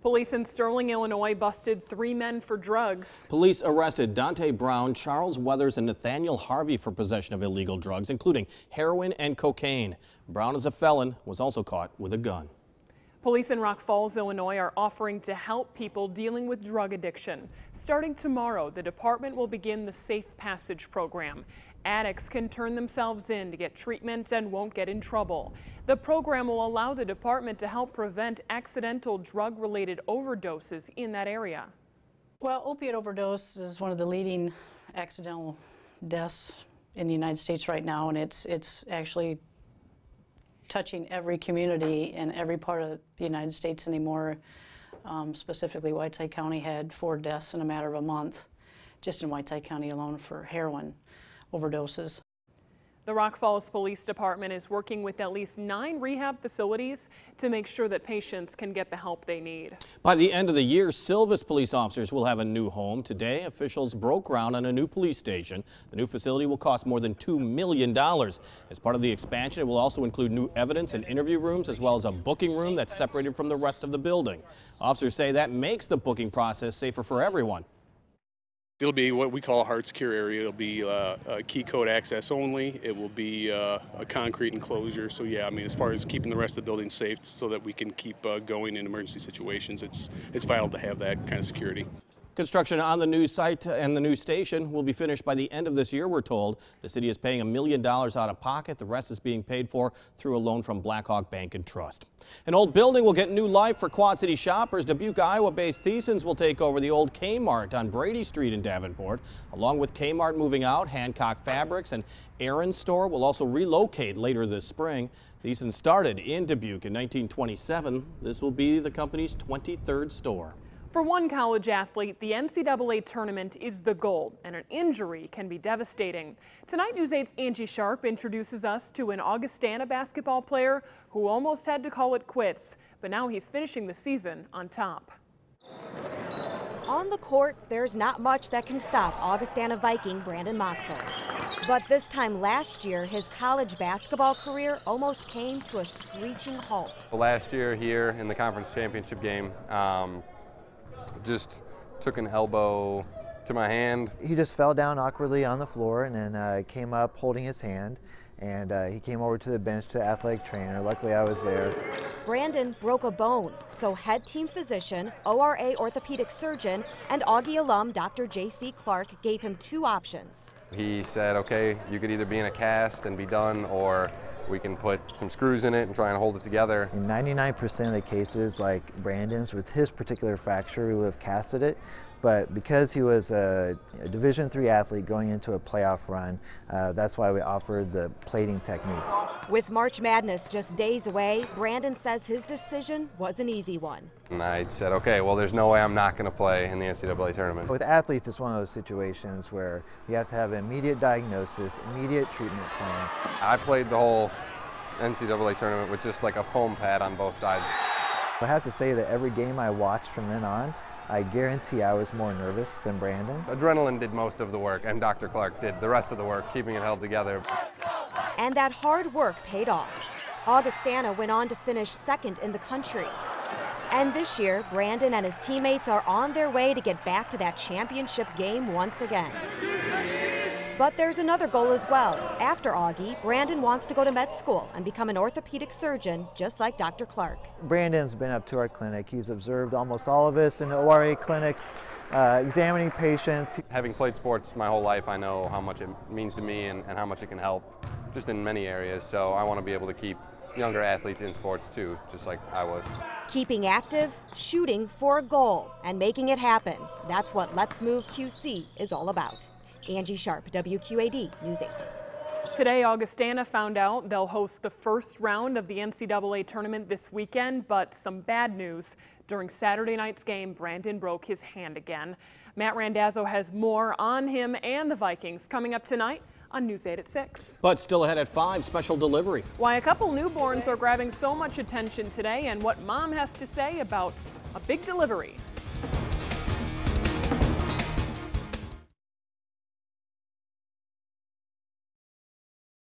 Police in Sterling, Illinois busted 3 men for drugs. Police arrested Dante Brown, Charles Weathers, and Nathaniel Harvey for possession of illegal drugs, including heroin and cocaine. Brown is a felon, was also caught with a gun. Police in Rock Falls, Illinois are offering to help people dealing with drug addiction. Starting tomorrow, the department will begin the Safe Passage program. Addicts can turn themselves in to get treatment and won't get in trouble. The program will allow the department to help prevent accidental drug-related overdoses in that area. Well, opiate overdose is one of the leading accidental deaths in the United States right now, and it's actually touching every community in every part of the United States anymore. Specifically, Whiteside County had 4 deaths in a matter of a month, just in Whiteside County alone for heroin overdoses. The Rock Falls Police Department is working with at least 9 rehab facilities to make sure that patients can get the help they need. By the end of the year, Silvis police officers will have a new home. Today, officials broke ground on a new police station. The new facility will cost more than $2 million. As part of the expansion, it will also include new evidence and interview rooms, as well as a booking room that's separated from the rest of the building. Officers say that makes the booking process safer for everyone. It'll be what we call a hard secure area. It'll be a key code access only. It will be a concrete enclosure. So yeah, I mean, as far as keeping the rest of the building safe so that we can keep going in emergency situations, it's vital to have that kind of security. Construction on the new site and the new station will be finished by the end of this year, we're told. The city is paying $1 million out of pocket. The rest is being paid for through a loan from Blackhawk Bank and Trust. An old building will get new life for Quad City shoppers. Dubuque, Iowa-based Thiessens will take over the old Kmart on Brady Street in Davenport. Along with Kmart moving out, Hancock Fabrics and Aaron's store will also relocate later this spring. Thiessens started in Dubuque in 1927. This will be the company's 23rd store. For one college athlete, the NCAA tournament is the goal, and an injury can be devastating. Tonight, News 8's Angie Sharp introduces us to an Augustana basketball player who almost had to call it quits, but now he's finishing the season on top. On the court, there's not much that can stop Augustana Viking Brandon Moxel. But this time last year, his college basketball career almost came to a screeching halt. Last year here in the conference championship game, just took an elbow to my hand. He just fell down awkwardly on the floor and then came up holding his hand, and he came over to the bench to the athletic trainer. Luckily I was there. Brandon broke a bone, so head team physician, ORA orthopedic surgeon, and Augie alum Dr. J.C. Clark gave him 2 options. He said, okay, you could either be in a cast and be done, or we can put some screws in it and try and hold it together. In 99% of the cases, like Brandon's, with his particular fracture, we would have casted it. But because he was a Division III athlete going into a playoff run, that's why we offered the plating technique. With March Madness just days away, Brandon says his decision was an easy one. And I said, okay, well, there's no way I'm not going to play in the NCAA tournament. With athletes, it's one of those situations where you have to have an immediate diagnosis, immediate treatment plan. I played the whole NCAA tournament with just like a foam pad on both sides. I have to say that every game I watched from then on, I guarantee I was more nervous than Brandon. Adrenaline did most of the work, and Dr. Clark did the rest of the work, keeping it held together. And that hard work paid off. Augustana went on to finish 2nd in the country. And this year, Brandon and his teammates are on their way to get back to that championship game once again. But there's another goal as well. After Augie, Brandon wants to go to med school and become an orthopedic surgeon, just like Dr. Clark. Brandon's been up to our clinic. He's observed almost all of us in the ORA clinics, examining patients. Having played sports my whole life, I know how much it means to me and how much it can help just in many areas. So I want to be able to keep younger athletes in sports too, just like I was. Keeping active, shooting for a goal, and making it happen. That's what Let's Move QC is all about. Angie Sharp, WQAD News 8. Today, Augustana found out they'll host the first round of the NCAA tournament this weekend, but some bad news. During Saturday night's game, Brandon broke his hand again. Matt Randazzo has more on him and the Vikings coming up tonight on News 8 at 6. But still ahead at 5, special delivery. Why a couple newborns are grabbing so much attention today and what mom has to say about a big delivery.